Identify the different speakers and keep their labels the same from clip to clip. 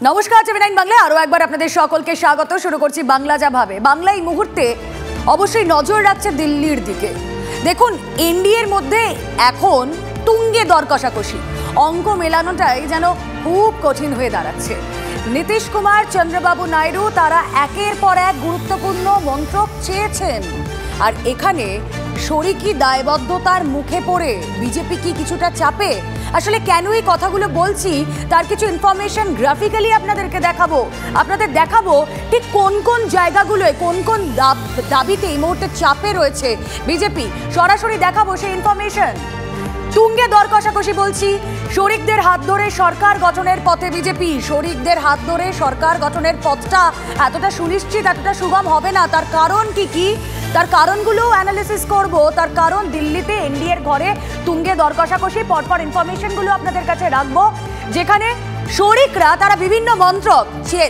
Speaker 1: নমস্কার, টিভি9 বাংলায় আরো একবার আপনাদের সকলকে স্বাগত। শুরু করছি বাংলা যা ভাবে। বাংলা এই মুহূর্তে অবশ্যই নজর রাখছে দিল্লির দিকে। দেখুন, এনডিএর মধ্যে এখন তুঙ্গে দর কষাকষি, অঙ্ক মেলানোটাই যেন খুব কঠিন হয়ে দাঁড়াচ্ছে। নীতিশ কুমার, চন্দ্রবাবু নাইডু তারা একের পর এক গুরুত্বপূর্ণ মন্ত্রক চেয়েছেন, আর এখানে শরিকি দায়বদ্ধতার মুখে পড়ে বিজেপি কি কিছুটা চাপে? আসলে কেন এই কথাগুলো বলছি তার কিছু ইনফরমেশন গ্রাফিক্যালি আপনাদেরকে দেখাবো ঠিক কোন কোন জায়গাগুলোয় কোন কোন দাবিতে এই মুহূর্তে চাপে রয়েছে বিজেপি। সরাসরি দেখাবো সেই ইনফরমেশন। তুঙ্গে দর কষাকষি বলছি, শরিকদের হাত ধরে সরকার গঠনের পথে বিজেপি। শরিকদের হাত ধরে সরকার গঠনের পথটা এতটা সুনিশ্চিত, এতটা সুগম হবে না। তার কারণ কি তার কারণগুলো অ্যানালিসিস করব। তার কারণ দিল্লিতে এনডিএর ঘরে তুঙ্গে দর কষাকষি। পরপর ইনফরমেশনগুলো আপনাদের কাছে রাখবো, যেখানে শরিকরা তারা বিভিন্ন মন্ত্রক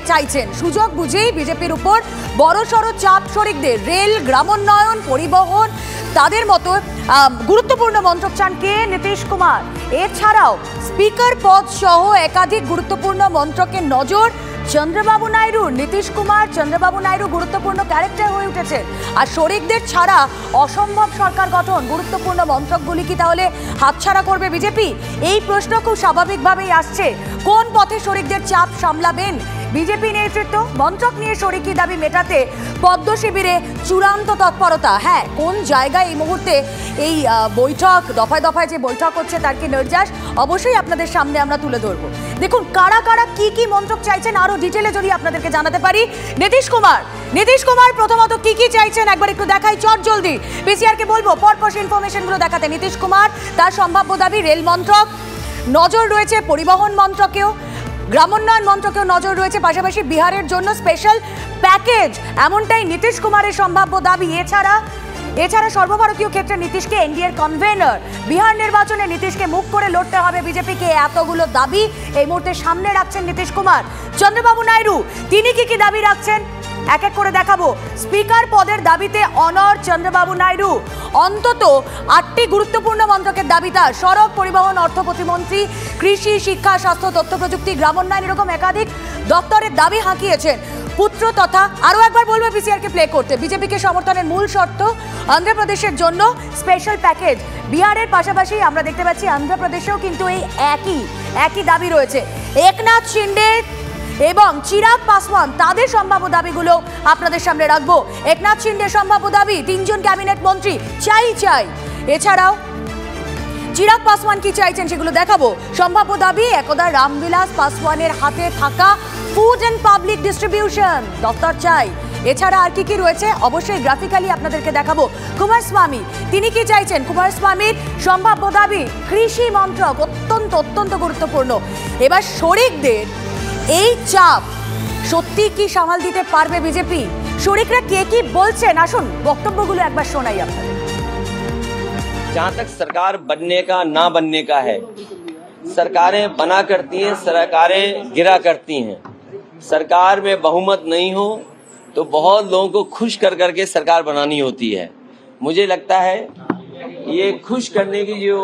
Speaker 1: চাইছেন। সুযোগ বুঝেই বিজেপির উপর বড়সড় চাপ শরিকদের। রেল, গ্রামোন্নয়ন, পরিবহন, তাদের মতো গুরুত্বপূর্ণ মন্ত্রক চান কে? নীতিশ কুমার। এছাড়াও স্পিকার পদ সহ একাধিক গুরুত্বপূর্ণ মন্ত্রকের নজর চন্দ্রবাবু নাইডু। নীতিশ কুমার, চন্দ্রবাবু নাইডু গুরুত্বপূর্ণ ক্যারেক্টার হয়ে উঠেছে। আর শরিকদের ছাড়া অসম্ভব সরকার গঠন। গুরুত্বপূর্ণ মন্ত্রকগুলি কি তাহলে হাতছাড়া করবে বিজেপি? এই প্রশ্ন খুব স্বাভাবিকভাবেই আসছে। কোন পথে শরিকদের চাপ সামলাবেন বিজেপি নেতৃত্ব? মন্ত্রক নিয়ে শরিকি দাবি মেটাতে পদ্ম শিবিরে চূড়ান্ত তৎপরতা। হ্যাঁ, কোন জায়গায় এই মুহূর্তে এই বৈঠক, দফায় দফায় যে বৈঠক হচ্ছে তার কি নির্যাস, অবশ্যই আপনাদের সামনে আমরা তুলে ধরবো। দেখুন, কারা কারা কি মন্ত্রক চাইছেন আরো ডিটেলে যদি আপনাদেরকে জানাতে পারি। নীতিশ কুমার প্রথমত কি চাইছেন একবার একটু দেখাই চট জলদি। পিসিআর কে বলবো পরপর ইনফরমেশনগুলো দেখাতে। নীতিশ কুমার তার সম্ভাব্য দাবি রেল মন্ত্রক, নজর রয়েছে পরিবহন মন্ত্রকেও, গ্রামোন্নয়ন মন্ত্রকেও নজর রয়েছে, পাশাপাশি বিহারের জন্য স্পেশাল প্যাকেজ, এমনটাই নীতিশ কুমারের সম্ভাব্য দাবি। এছাড়া সর্বভারতীয় ক্ষেত্রে নীতিশকে এনডিএর কনভেনর, বিহার নির্বাচনে নীতিশকে মুখ করে লড়তে হবে বিজেপিকে। এতগুলো দাবি এই মুহূর্তে সামনে রাখছেন নীতিশ কুমার। চন্দ্রবাবু নাইডু তিনি কি দাবি রাখছেন এক এক করে দেখাবো। স্পিকার পদের দাবিতে অনর চন্দ্রবাবু নাইডু। অন্তত 8টি গুরুত্বপূর্ণ মন্ত্রকের দাবি তার। সড়ক, পরিবহন, অর্থ প্রতিমন্ত্রী, কৃষি, শিক্ষা, স্বাস্থ্য, তথ্য প্রযুক্তি, গ্রামোন্নয়ন, এরকম একাধিক দপ্তরের দাবি হাঁকিয়েছেন। পুত্র তথা আরও একবার বলবো পিসিআরকে প্লে করতে। বিজেপিকে সমর্থনের মূল শর্ত অন্ধ্রপ্রদেশের জন্য স্পেশাল প্যাকেজ। বিহারের পাশাপাশি আমরা দেখতে পাচ্ছি অন্ধ্রপ্রদেশেও কিন্তু এই একই দাবি রয়েছে। একনাথ শিন্ডে এবং চিরাগ পাসওয়ান তাদের সম্ভাব্য দাবিগুলো আপনাদের সামনে রাখবো। একনাথ শিন্ডে সম্ভাব্য দাবি 3 জন ক্যাবিনেট মন্ত্রী চাই। এছাড়াও চিরাগ পাসওয়ান কি চাইছেন সেগুলো দেখাবো। সম্ভাব্য দাবি একদা রামবিলাস পাসওয়ানের হাতে থাকা ফুড অ্যান্ড পাবলিক ডিস্ট্রিবিউশন দপ্তর চাই। এছাড়া আর কি রয়েছে অবশ্যই গ্রাফিক্যালি আপনাদেরকে দেখাবো। কুমারস্বামী তিনি কি চাইছেন? কুমারস্বামীর সম্ভাব্য দাবি কৃষি মন্ত্রক, অত্যন্ত গুরুত্বপূর্ণ। এবার শরিকদের এই চাপ সত্যি কি সামাল দিতে পারবে বিজেপি? শরিকরা কি বলছেন, আসুন বক্তব্যগুলো একবার শোনাই আপনাদের।
Speaker 2: जहाँ तक सरकार बनने का ना बनने का है, सरकारें बना करती हैं, सरकारें गिरा करती हैं। सरकार में बहुमत नहीं हो तो बहुत लोगों को खुश कर करके सरकार बनानी होती है। मुझे लगता है ये खुश करने की जो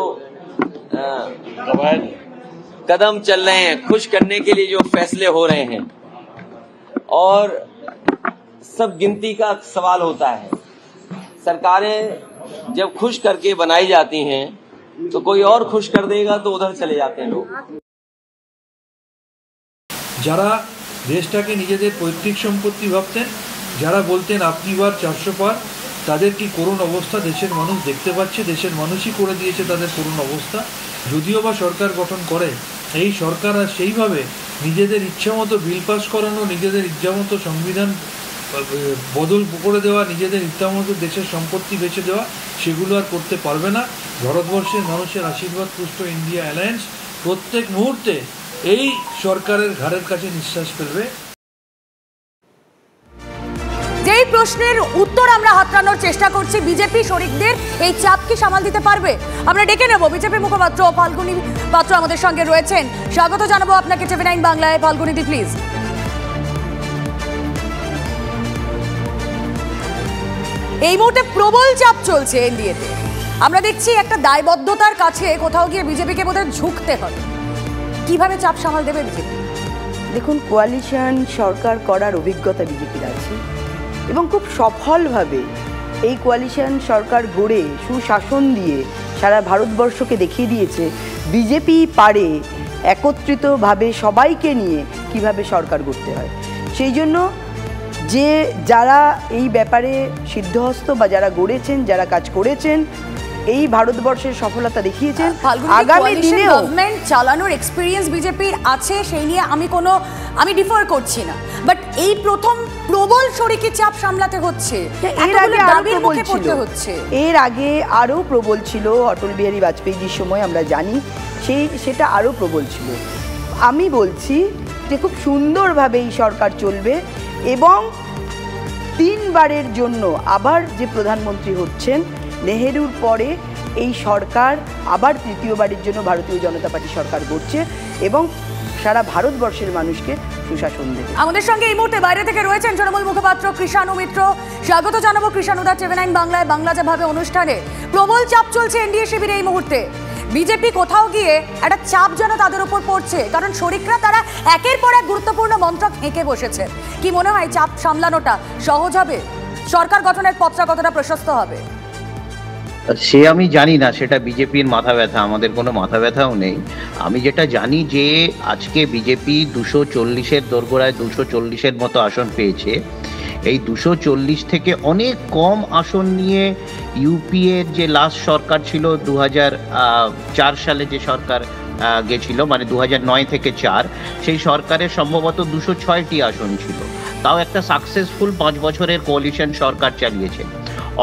Speaker 2: कदम चल रहे हैं, खुश करने के लिए जो फैसले हो रहे हैं, और सब गिनती का सवाल होता है। सरकारें जब खुश करके बनाई जाती हैं तो कोई और खुश कर देगा तो उधर चले जाते हैं लोग।
Speaker 3: যারা দেশটাকে নিজেদের পৈতৃক সম্পত্তি ভাবতেন, যারা বলতেন আপনি বার 400 পার, তাদের কি করুণ অবস্থা দেশের মানুষ দেখতে পাচ্ছে। দেশের মানুষই করে দিয়েছে তাদের করুণ অবস্থা। যদিও বা সরকার গঠন করে এই সরকার আর সেইভাবে নিজেদের ইচ্ছামতো বিল পাস করানো, নিজেদের ইচ্ছামতো সংবিধান বদল করে দেওয়া, নিজেদের ইচ্ছামতো দেশের সম্পত্তি বেচে দেওয়া, সেগুলো আর করতে পারবে না। ভারতবর্ষের মানুষের আশীর্বাদ পুষ্ট ইন্ডিয়া অ্যালায়েন্স প্রত্যেক মুহূর্তে এই সরকারের ঘাড়ের কাছে নিঃশ্বাস ফেলবে।
Speaker 1: যেই প্রশ্নের উত্তর আমরা হাতড়ানোর চেষ্টা করছি, বিজেপি শরিকদের এই চাপ কি সামাল দিতে পারবে? আমরা ডেকে নেব বিজেপি মুখপাত্র ফাল্গুনী পাত্র আমাদের সঙ্গে রয়েছেন। স্বাগত জানাবো আপনাকে টিভি9 বাংলায়। ফাল্গুনী দি প্লিজ। এই মুহূর্তে প্রবল চাপ চলছে এনডিএতে। আমরা দেখছি একটা দায়বদ্ধতার কাছে কোথাও গিয়ে বিজেপিকে বোধহয় ঝুঁকতে হবে। কিভাবে চাপ সামাল দেবে বিজেপি?
Speaker 4: দেখুন, কোয়ালিশন সরকার করার অভিজ্ঞতা বিজেপির আছে এবং খুব সফলভাবে এই কোয়ালিশন সরকার গড়ে সুশাসন দিয়ে সারা ভারতবর্ষকে দেখিয়ে দিয়েছে বিজেপি পারে একত্রিতভাবে সবাইকে নিয়ে কিভাবে সরকার গড়তে হয়। সেই জন্য যারা এই ব্যাপারে সিদ্ধহস্ত বা যারা গড়েছেন, যারা কাজ করেছেন, এই ভারতবর্ষের সফলতা দেখিয়েছেন। আগামী দিনে
Speaker 1: গভর্নমেন্ট চালানোর এক্সপিরিয়েন্স বিজেপির আছে, সেই নিয়ে আমি ডিফার করছি না, বাট এই প্রথম প্রবল শরিকি চাপ সামলাতে হচ্ছে,
Speaker 4: এর আগে
Speaker 1: দাবির মুখে পড়তে হচ্ছে।
Speaker 4: এর আগে আরও প্রবল ছিল, অটল বিহারী বাজপেয়ীজির সময় আমরা জানি সেটা আরও প্রবল ছিল। আমি বলছি যে খুব সুন্দরভাবে এই সরকার চলবে এবং 3 বারের জন্য আবার যে প্রধানমন্ত্রী হচ্ছেন নেহেরুর পরে এই সরকার আবার 3য়বারের জন্য ভারতীয় জনতা পার্টি সরকার গড়ছে এবং সারা ভারতবর্ষের মানুষকে সুশাসন দেবে।
Speaker 1: আমাদের সঙ্গে এই মুহূর্তে বাইরে থেকে রয়েছেন তৃণমূল মুখপাত্র কৃষাণু মিত্র। স্বাগত জানাবো কৃষাণুদা TV9 বাংলায় বাংলা যেভাবে অনুষ্ঠানে। প্রবল চাপ চলছে এনডিএ শিবিরে এই মুহূর্তে। বিজেপি কোথাও গিয়ে একটা চাপ যেন তাদের উপর পড়ছে, কারণ শরিকরা তারা একের পর এক গুরুত্বপূর্ণ মন্ত্রক এঁকে বসেছে। কি মনে হয় চাপ সামলানোটা সহজ হবে? সরকার গঠনের পথটা কতটা প্রশস্ত হবে?
Speaker 5: সে আমি জানি না, সেটা বিজেপির মাথা ব্যথা, আমাদের কোনো মাথা ব্যথাও নেই। আমি যেটা জানি যে আজকে বিজেপি 240-এর দোরগোড়ায় 240-এর মতো আসন পেয়েছে। এই 240 থেকে অনেক কম আসন নিয়ে ইউপিএর যে লাস্ট সরকার ছিল 2004 সালে যে সরকার গেছিল, মানে 2009 থেকে 4, সেই সরকারের সম্ভবত 206টি আসন ছিল। তাও একটা সাকসেসফুল 5 বছরের কোয়ালিশন সরকার চালিয়েছে।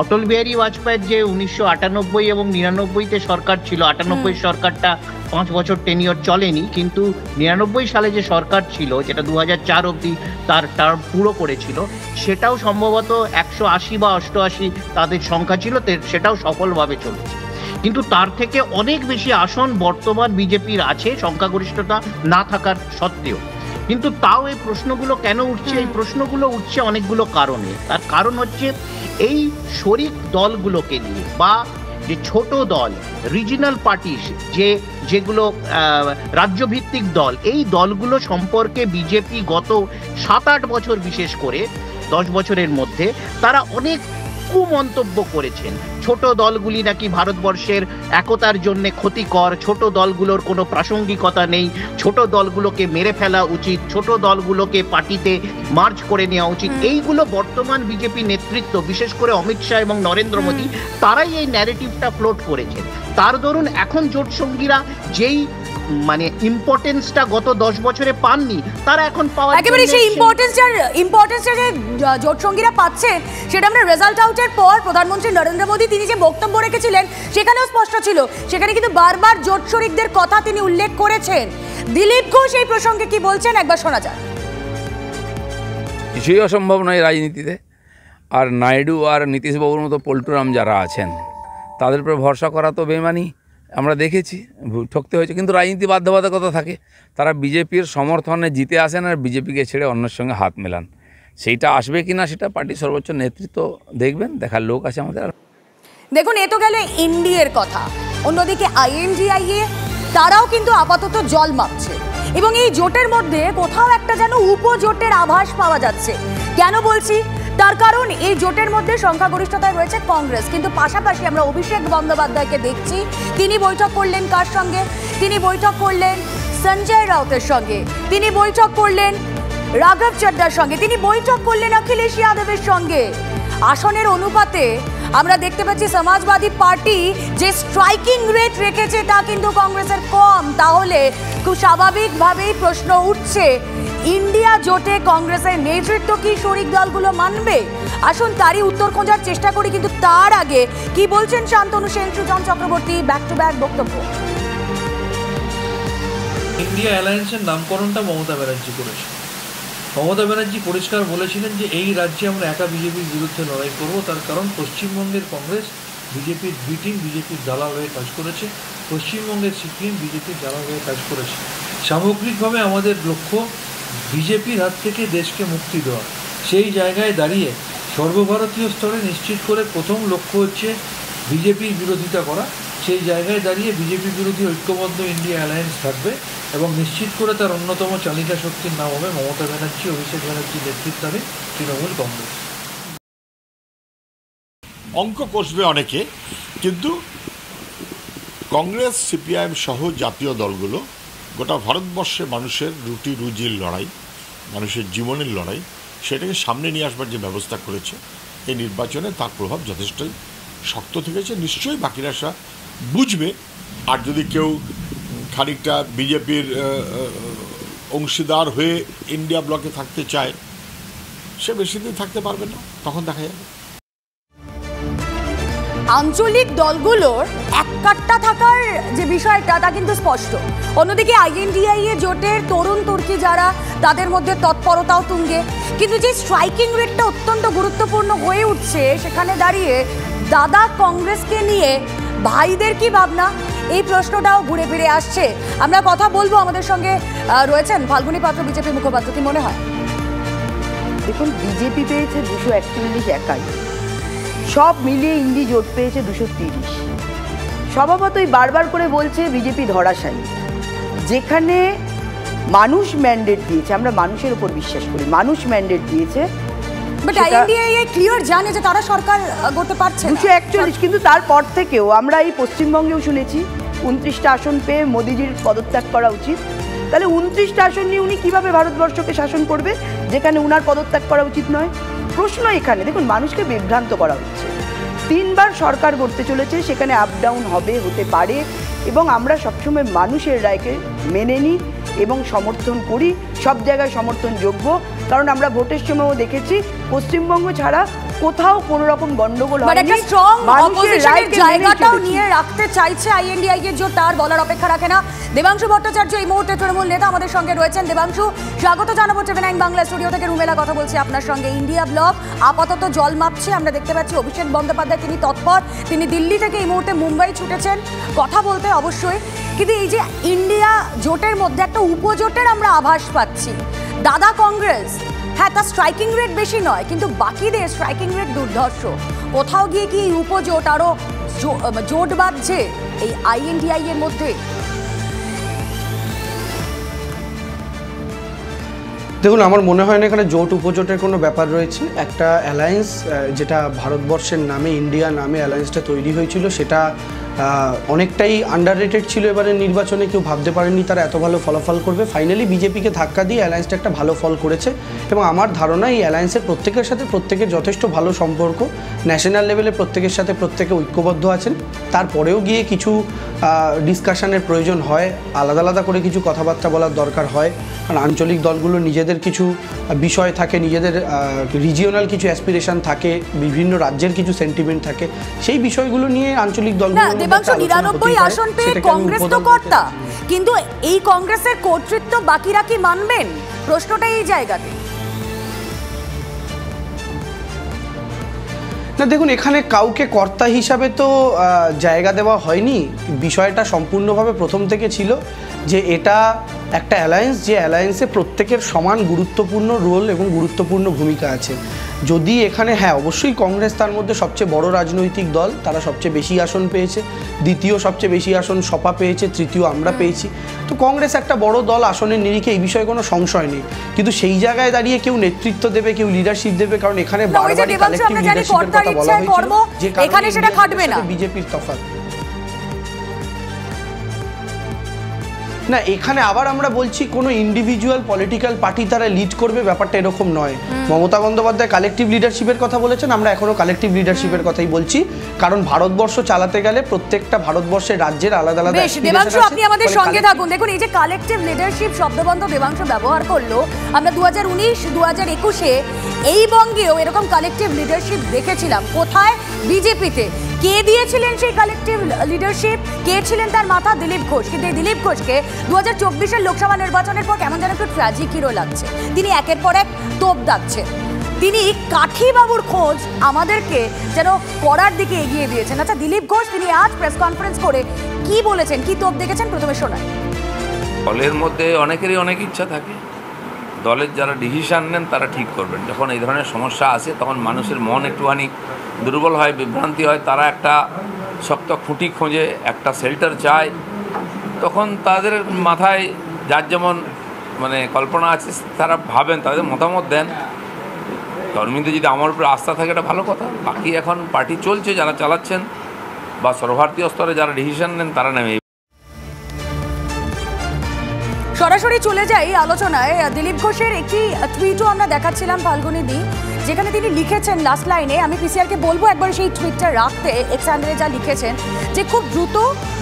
Speaker 5: অটল বিহারী বাজপেয়ীর যে 1998 এবং 99-তে সরকার ছিল, 98 সরকারটা 5 বছর টেনিয়র চলেনি, কিন্তু 99 সালে যে সরকার ছিল, যেটা 2004 অবধি তার টার্ম পুরো করেছিল, সেটাও সম্ভবত 180 বা 88 তাদের সংখ্যা ছিল, সেটাও সফলভাবে চলেছে। কিন্তু তার থেকে অনেক বেশি আসন বর্তমান বিজেপির আছে, সংখ্যাগরিষ্ঠতা না থাকার সত্ত্বেও। কিন্তু তাও এই প্রশ্নগুলো কেন উঠছে? এই প্রশ্নগুলো উঠছে অনেকগুলো কারণে। তার কারণ হচ্ছে এই শরিক দলগুলোকে নিয়ে, বা যে ছোট দল রিজিনাল পার্টিস, যেগুলো রাজ্যভিত্তিক দল, এই দলগুলো সম্পর্কে বিজেপি গত 7-8 বছর, বিশেষ করে 10 বছরের মধ্যে তারা অনেক কুমন্তব্য করেছেন। ছোট দলগুলি নাকি ভারতবর্ষের একতার জন্য ক্ষতিকর, ছোট দলগুলোর কোনো প্রাসঙ্গিকতা নেই, ছোট দলগুলোকে মেরে ফেলা উচিত, ছোট দলগুলোকে পার্টিতে মার্চ করে নেওয়া উচিত। এইগুলো বর্তমান বিজেপি নেতৃত্ব, বিশেষ করে অমিত শাহ এবং নরেন্দ্র মোদী, তারাই এই ন্যারেটিভটা ফ্লোট করেছেন। তার দরুন এখন জোট সঙ্গীরা যেই মানে ইম্পর্টেন্সটা গত 10 বছরে পাননি, তারা এখন পাওয়া
Speaker 1: একেবারে সেই ইম্পর্টেন্সটা যে জোট সঙ্গীরা পাচ্ছে, সেটা আমরা রেজাল্ট আউটের পর প্রধানমন্ত্রী নরেন্দ্র মোদী তিনি যে বক্তব্য রেখেছিলেন সেখানেও স্পষ্ট ছিল। সেখানে কিন্তু বারবার জোট শরিকদের কথা তিনি উল্লেখ করেছেন। দিলীপ ঘোষ এই প্রসঙ্গে কি বলছেন একবার শোনা যাক।
Speaker 6: কিছুই অসম্ভব নয় রাজনীতিতে। আর নাইডু আর নীতিশবাবুর মতো পল্টুরাম যারা আছেন, তাদের উপরে ভরসা করা তো বেমানি। আমরা দেখেছি ঠকতে হয়েছে, কিন্তু রাজনীতি বাধ্যবাধকতা থাকে। তারা বিজেপির সমর্থনে জিতে আসেন আর বিজেপিকে ছেড়ে অন্যের সঙ্গে হাত মেলান। সেইটা আসবে কিনা সেটা পার্টির সর্বোচ্চ নেতৃত্ব দেখবেন, দেখার লোক আছে আমাদের।
Speaker 1: দেখুন, এ তো গেল এনডিএর কথা। অন্যদিকে আইএনডিআইএ তারাও কিন্তু আপাতত জল মাপছে এবং এই জোটের মধ্যে কোথাও একটা যেন উপজোটের আভাস পাওয়া যাচ্ছে। কেন বলছি? তার কারণ এই জোটের মধ্যে সংখ্যাগরিষ্ঠতায় রয়েছে কংগ্রেস, কিন্তু পাশাপাশি আমরা অভিষেক বন্দ্যোপাধ্যায়কে দেখছি। তিনি বৈঠক করলেন কার সঙ্গে? তিনি বৈঠক করলেন সঞ্জয় রাউতের সঙ্গে, তিনি বৈঠক করলেন রাঘব চড্ডার সঙ্গে, তিনি বৈঠক করলেন অখিলেশ যাদবের সঙ্গে। আসনের অনুপাতে আমরা দেখতে পাচ্ছি সমাজবাদী পার্টি যে স্ট্রাইকিং রেট রেখেছে তা কিন্তু কংগ্রেসের কম। তাহলে খুব স্বাভাবিকভাবেই প্রশ্ন উঠছে, ইন্ডিয়া জোটে কংগ্রেসের নেতৃত্ব কি শরিক দলগুলো মানবে? আসুন তারই উত্তর খোঁজার চেষ্টা করি, কিন্তু তার আগে কি বলছেন Shantanu Sen, Sujan Chakraborty, back to back বক্তব্য।
Speaker 3: ইন্ডিয়া অ্যালায়েন্সের নামকরণটা মমতা ব্যানার্জি করেছে। মমতা ব্যানার্জি পরিষ্কার বলেছিলেন যে এই রাজ্যে আমরা একা বিজেপির বিরুদ্ধে লড়াই করব। তার কারণ পশ্চিমবঙ্গের কংগ্রেস বিজেপির বি টিম, বিজেপির দালাল হয়ে কাজ করেছে। পশ্চিমবঙ্গের সিপিএম বিজেপির দালাল হয়ে কাজ করেছে। সামগ্রিকভাবে আমাদের লক্ষ্য বিজেপির হাত থেকে দেশকে মুক্তি দেওয়া। সেই জায়গায় দাঁড়িয়ে সর্বভারতীয় স্তরে নিশ্চিত করে প্রথম লক্ষ্য হচ্ছে বিজেপির বিরোধিতা করা সেই জায়গায় দাঁড়িয়ে বিজেপি বিরোধী ঐক্যবদ্ধ ইন্ডিয়া অ্যালায়েন্স থাকবে এবং নিশ্চিত করে তার অন্যতম চালিকা শক্তির নাম হবে মমতা ব্যানার্জি, অভিষেক ব্যানার্জির নেতৃত্বাধীন তৃণমূল কংগ্রেস।
Speaker 7: অঙ্ক কষবে অনেকে, কিন্তু কংগ্রেস, সিপিআইএম সহ জাতীয় দলগুলো গোটা ভারতবর্ষে মানুষের রুটি রুজির লড়াই, মানুষের জীবনের লড়াই, সেটাকে সামনে নিয়ে আসবার যে ব্যবস্থা করেছে এই নির্বাচনে তার প্রভাব যথেষ্টই শক্ত থেকেছে। নিশ্চয়ই বাকিরা বুঝবে। আর যদি কেউ খানিকটা বিজেপির অংশীদার হয়ে ইন্ডিয়া ব্লকে থাকতে চায়, সে বেশি দিন থাকতে পারবে না, তখন দেখা যাবে।
Speaker 1: আঞ্চলিক দলগুলোর এককাট্টা থাকার যে বিষয়টা তা কিন্তু স্পষ্ট। অন্যদিকে আইএনডিআইএ জোটের তরুণ তুর্কি যারা, তাদের মধ্যে তৎপরতাও তুঙ্গে। কিন্তু যে স্ট্রাইকিং রেটটা অত্যন্ত গুরুত্বপূর্ণ হয়ে উঠছে, সেখানে দাঁড়িয়ে দাদা কংগ্রেসকে নিয়ে ভাইদের কি ভাবনা, এই প্রশ্নটাও ঘুরে ফিরে আসছে। আমরা কথা বলবো, আমাদের সঙ্গে রয়েছেন ফাল্গুনী পাত্র, বিজেপি মুখপাত্র। কি মনে হয়?
Speaker 4: দেখুন, বিজেপি পেয়েছে 241 একাই, সব মিলিয়ে ইন্ডি জোট পেয়েছে 230। স্বভাবতই বারবার করে বলছে বিজেপি ধরাশায়ী। যেখানে মানুষ ম্যান্ডেট দিয়েছে, আমরা মানুষের উপর বিশ্বাস করি, মানুষ ম্যান্ডেট দিয়েছে,
Speaker 1: বাট আইএনডিআইএ ক্লিয়ার জানে যে তারা সরকার করতে পারছে না।
Speaker 4: 241, কিন্তু তারপর থেকেও আমরা এই পশ্চিমবঙ্গেও শুনেছি 29টা আসন পেয়ে মোদিজির পদত্যাগ করা উচিত। তাহলে 29টা আসন নিয়ে উনি কীভাবে ভারতবর্ষকে শাসন করবে, যেখানে উনার পদত্যাগ করা উচিত নয়? প্রশ্ন এখানে। দেখুন, মানুষকে বিভ্রান্ত করা হচ্ছে। 3 বার সরকার গড়তে চলেছে, সেখানে আপ ডাউন হবে, হতে পারে, এবং আমরা সবসময় মানুষের রায়কে মেনে নিই এবং সমর্থন করি, সব জায়গায় সমর্থনযোগ্য। কারণ আমরা ভোটের সময়ও দেখেছি পশ্চিমবঙ্গ ছাড়া কোথাও কোনো রকম গন্ডগোল হয়নি।
Speaker 1: একটা স্ট্রং অপোজিশনের জায়গাটাও নিয়ে রাখতে চাইছে আইএনডিআইএ জোট, তার বলার অপেক্ষা রাখে না। দেবাংশু ভট্টাচার্য এই মুহূর্তে তৃণমূল নেতা আমাদের সঙ্গে রয়েছেন। দেবাংশু, স্বাগত জানাবো TV9 বাংলা স্টুডিও থেকে। রুমেলা কথা বলছি আপনার সঙ্গে। ইন্ডিয়া ব্লক আপাতত জল মাপছে, আমরা দেখতে পাচ্ছি অভিষেক বন্দ্যোপাধ্যায় তিনি তৎপর, তিনি দিল্লি থেকে এই মুহূর্তে মুম্বাই ছুটেছেন কথা বলতে অবশ্যই। কিন্তু এই যে ইন্ডিয়া জোটের মধ্যে একটা উপজোটের আমরা আভাস পাচ্ছি, দাদা কংগ্রেস, হ্যাঁ তার স্ট্রাইকিং রেট বেশি নয়, কিন্তু বাকিদের স্ট্রাইকিং রেট দুর্ধর্ষ। কোথাও গিয়ে কি এই উপজোট আরো জোট বাঁধছে এই আইএনডিআই এর মধ্যে?
Speaker 8: দেখুন, আমার মনে হয় না এখানে জোট উপজোটের কোনো ব্যাপার রয়েছে। একটা অ্যালায়েন্স, যেটা ভারতবর্ষের নামে, ইন্ডিয়া নামে অ্যালায়েন্সটা তৈরি হয়েছিল, সেটা অনেকটাই আন্ডাররেটেড ছিল। এবারে নির্বাচনে কেউ ভাবতে পারেনি তারা এত ভালো ফলাফল করবে। ফাইনালি বিজেপিকে ধাক্কা দিয়ে অ্যালায়েন্সটা একটা ভালো ফল করেছে, এবং আমার ধারণা এই অ্যালায়েন্সের প্রত্যেকের সাথে প্রত্যেকের যথেষ্ট ভালো সম্পর্ক। ন্যাশনাল লেভেলে প্রত্যেকের সাথে প্রত্যেকে ঐক্যবদ্ধ আছেন। তারপরেও গিয়ে কিছু ডিসকাশনের প্রয়োজন হয়, আলাদা আলাদা করে কিছু কথাবার্তা বলার দরকার হয়। কারণ আঞ্চলিক দলগুলো নিজেদের কিছু বিষয় থাকে, নিজেদের রিজিওনাল কিছু অ্যাসপিরেশন থাকে, বিভিন্ন রাজ্যের কিছু সেন্টিমেন্ট থাকে, সেই বিষয়গুলো নিয়ে আঞ্চলিক দলগুলো।
Speaker 1: 99 আসন পেয়ে কংগ্রেস তো কর্তা, কিন্তু এই কংগ্রেসের কর্তৃত্ব বাকিরা কি মানবেন? প্রশ্নটা এই জায়গাতে।
Speaker 8: না দেখুন, এখানে কাউকে কর্তা হিসাবে তো জায়গা দেওয়া হয়নি। বিষয়টা সম্পূর্ণভাবে প্রথম থেকে ছিল যে এটা একটা অ্যালায়েন্স, যে অ্যালায়েন্সে প্রত্যেকের সমান গুরুত্বপূর্ণ রোল এবং গুরুত্বপূর্ণ ভূমিকা আছে। যদি এখানে, হ্যাঁ অবশ্যই কংগ্রেস তার মধ্যে সবচেয়ে বড় রাজনৈতিক দল, তারা সবচেয়ে বেশি আসন পেয়েছে, দ্বিতীয় সবচেয়ে বেশি আসন সপা পেয়েছে, তৃতীয় আমরা পেয়েছি। তো কংগ্রেস একটা বড় দল, আসনের নিরিখে এই বিষয়ে কোনো সংশয় নেই। কিন্তু সেই জায়গায় দাঁড়িয়ে কেউ নেতৃত্ব দেবে, কেউ লিডারশিপ দেবে, কারণ এখানে বারবারই কালেক্টিভ লিডারশিপের কথা বলা হয়েছিল, যে
Speaker 1: এখানে সেটা খাটবে না।
Speaker 8: বিজেপির তফাৎ না, এখানে আবার আমরা বলছি কোনো ইন্ডিভিজুয়াল পলিটিক্যাল পার্টি তারা লিড করবে, ব্যাপারটা এরকম নয়। মমতা বন্দ্যোপাধ্যায় কালেকটিভ লিডারশিপের কথা বলেছেন, আমরা এখনো কালেকটিভ লিডারশিপের কথাই বলছি। কারণ ভারতবর্ষ চালাতে গেলে প্রত্যেকটা ভারতবর্ষের রাজ্যের আলাদা আলাদা।
Speaker 1: দেবাংশু, আপনি আমাদের সঙ্গে থাকুন। দেখুন, এই যে কালেকটিভ লিডারশিপ শব্দবন্ধ দেবাংশু ব্যবহার করলো, আমরা 2019, 2021-এ এই বঙ্গেও এরকম কালেকটিভ লিডারশিপ দেখেছিলাম। কোথায়? বিজেপিতে। কে দিয়েছিলেন সেই কালেকটিভ লিডারশিপ? কে ছিলেন তার মাথা? দিলীপ ঘোষ। কিন্তু এই দিলীপ ঘোষকে 2024-এর লোকসভা নির্বাচনের পর কেমন যেন একটু ট্র্যাজিক হিরো লাগছে। তিনি একের পর এক তোপ দাগছেন। তিনি কাঠিবাবুর খোঁজ আমাদেরকে যেন করার দিকে এগিয়ে দিয়েছেন। আচ্ছা, দিলীপ ঘোষ তিনি আজ প্রেস কনফারেন্স করে কি বলেছেন, কি তোপ দেখেছেন, প্রথমে শোনায়।
Speaker 6: দলের মধ্যে অনেকেরই অনেক ইচ্ছা থাকে, দলের যারা ডিসিশন নেন তারা ঠিক করবেন। যখন এই ধরনের সমস্যা আসে তখন মানুষের মন একটুখানি দুর্বল হয়, বিভ্রান্তি হয়, তারা একটা শক্ত খুঁটি খোঁজে, একটা শেল্টার চায়, তখন তাদের মাথায় যার যেমন মানে কল্পনা আছে তারা ভাবেন, তাদের মতামত দেন। কর্মীদের যদি আমার উপরে আস্থা থাকে এটা ভালো কথা। বাকি এখন পার্টি চলছে, যারা চালাচ্ছেন বা সর্বভারতীয় স্তরে যারা ডিসিশন নেন তারা নেবে।
Speaker 1: সরাসরি চলে যাই আলোচনায়। দিলীপ ঘোষের একটি টুইটও আমরা দেখাচ্ছিলাম ফাল্গুনী দি, যেখানে তিনি লিখেছেন লাস্ট লাইনে, আমি পিসিআরকে বলবো একবার সেই টুইটটা রাখতে, এক্স হ্যান্ডেলে যা লিখেছেন যে খুব দ্রুত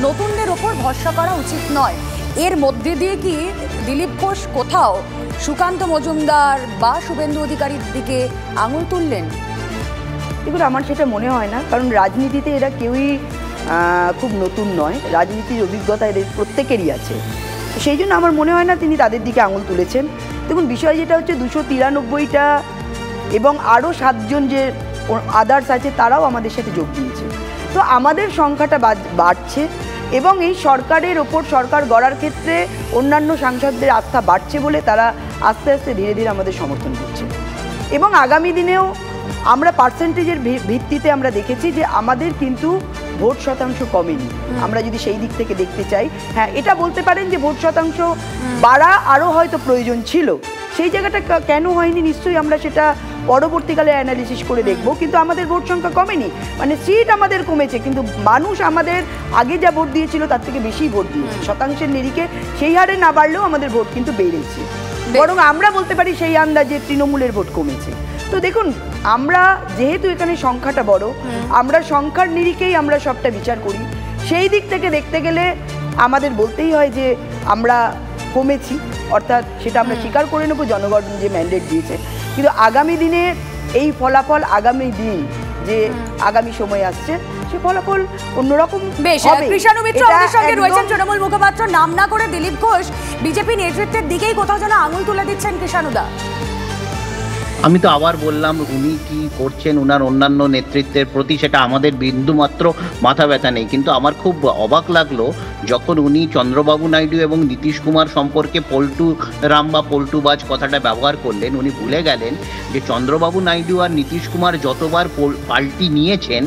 Speaker 1: নতুনদের ওপর ভরসা করা উচিত নয়। এর মধ্যে দিয়ে কি দিলীপ ঘোষ কোথাও সুকান্ত মজুমদার বা শুভেন্দু অধিকারীর দিকে আঙুল তুললেন?
Speaker 4: এগুলো আমার সেটা মনে হয় না, কারণ রাজনীতিতে এরা কেউই খুব নতুন নয়, রাজনীতির অভিজ্ঞতা এদের প্রত্যেকেরই আছে। সেই জন্য আমার মনে হয় না তিনি তাদের দিকে আঙুল তুলেছেন। দেখুন, বিষয় যেটা হচ্ছে 293টা এবং আরও 7জন যে আদার্স আছে তারাও আমাদের সাথে যোগ দিয়েছে। তো আমাদের সংখ্যাটা বাড়ছে এবং এই সরকারের ওপর, সরকার গড়ার ক্ষেত্রে অন্যান্য সাংসদদের আস্থা বাড়ছে বলে তারা আস্তে আস্তে ধীরে ধীরে আমাদের সমর্থন করছে। এবং আগামী দিনেও আমরা পার্সেন্টেজের ভিত্তিতে আমরা দেখেছি যে আমাদের কিন্তু ভোট শতাংশ কমেনি। আমরা যদি সেই দিক থেকে দেখতে চাই, হ্যাঁ এটা বলতে পারেন যে ভোট শতাংশ বাড়া আরও হয়তো প্রয়োজন ছিল, সেই জায়গাটা কেন হয়নি নিশ্চয়ই আমরা সেটা পরবর্তীকালে অ্যানালিসিস করে দেখব। কিন্তু আমাদের ভোট সংখ্যা কমেনি, মানে সিট আমাদের কমেছে, কিন্তু মানুষ আমাদের আগে যা ভোট দিয়েছিল তার থেকে বেশি ভোট দিয়েছে। শতাংশের নিরিখে সেই হারে না বাড়লেও আমাদের ভোট কিন্তু বেড়েছে, বরং আমরা বলতে পারি সেই আন্দাজে তৃণমূলের ভোট কমেছে। তো দেখুন, আমরা যেহেতু এখানে সংখ্যাটা বড়, আমরা সংখ্যার নিরিখেই আমরা সবটা বিচার করি। সেই দিক থেকে দেখতে গেলে আমাদের বলতেই হয় যে আমরা কমেছি, অর্থাৎ সেটা আমরা স্বীকার করে নেব, জনগণ যে ম্যান্ডেট দিয়েছে। কিন্তু আগামী দিনে এই ফলাফল, আগামী দিন যে আগামী সময় আসছে সে ফলাফল অন্যরকম হবে।
Speaker 1: কৃষাণু মিত্র আমাদের সঙ্গে রয়েছেন, তৃণমূল মুখপাত্র। নাম না করে দিলীপ ঘোষ বিজেপি নেতৃত্বের দিকেই কোথাও যেন আঙুল তুলে দিচ্ছেন কৃষাণুদা।
Speaker 5: আমি তো আবার বললাম, উনি কি করছেন উনার অন্যান্য নেতৃত্বের প্রতি সেটা আমাদের বিন্দুমাত্র মাথা ব্যথা নেই। কিন্তু আমার খুব অবাক লাগলো যখন উনি চন্দ্রবাবু নাইডু এবং নীতিশ কুমার সম্পর্কে পল্টু রাম বা পল্টুবাজ কথাটা ব্যবহার করলেন। উনি ভুলে গেলেন যে চন্দ্রবাবু নাইডু আর নীতিশ কুমার যতবার পাল্টি নিয়েছেন,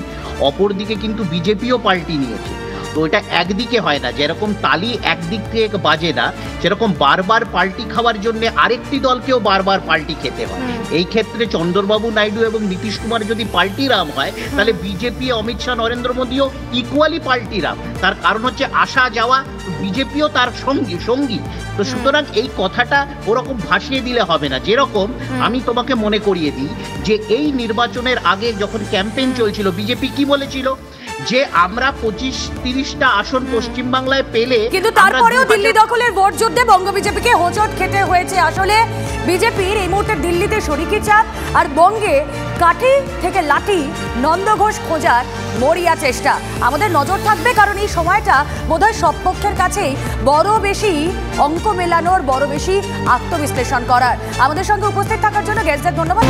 Speaker 5: অপরদিকে কিন্তু বিজেপিও পাল্টি নিয়েছে। তো এটা একদিকে হয় না, যেরকম তালি একদিক থেকে বাজে না, সেরকম বারবার পাল্টি খাওয়ার জন্য আরেকটি দলকেও বারবার পাল্টি খেতে হয়। এই ক্ষেত্রে চন্দ্রবাবু নাইডু এবং নীতিশ কুমার যদি পাল্টি রাম হয়, তাহলে বিজেপি, অমিত শাহ, নরেন্দ্র মোদীও ইকুয়ালি পাল্টি রাম। তার কারণ হচ্ছে আসা যাওয়া, বিজেপিও তার সঙ্গী। তো সুতরাং এই কথাটা ওরকম ভাসিয়ে দিলে হবে না। যেরকম আমি তোমাকে মনে করিয়ে দিই যে এই নির্বাচনের আগে যখন ক্যাম্পেইন চলছিল, বিজেপি কি বলেছিল যে আমরা 25-30টা আসন পশ্চিমবাংলায় পেলে,
Speaker 1: কিন্তু তারপরেও দিল্লি দখলের ভোট যুদ্ধে বঙ্গ বিজেপিকে হোঁচট খেতে হয়েছে। আসলে বিজেপির এই মুহূর্তে দিল্লিতে শরিকি চাপ, আর বঙ্গে কাঠি থেকে লাঠি নন্দ ঘোষ খোঁজার মরিয়া চেষ্টা। আমাদের নজর থাকবে, কারণ এই সময়টা বোধহয় সব পক্ষের কাছেই বড় বেশি অঙ্ক মেলানোর, বড় বেশি আত্মবিশ্লেষণ করার। আমাদের সঙ্গে উপস্থিত থাকার জন্য গেস্টদের ধন্যবাদ।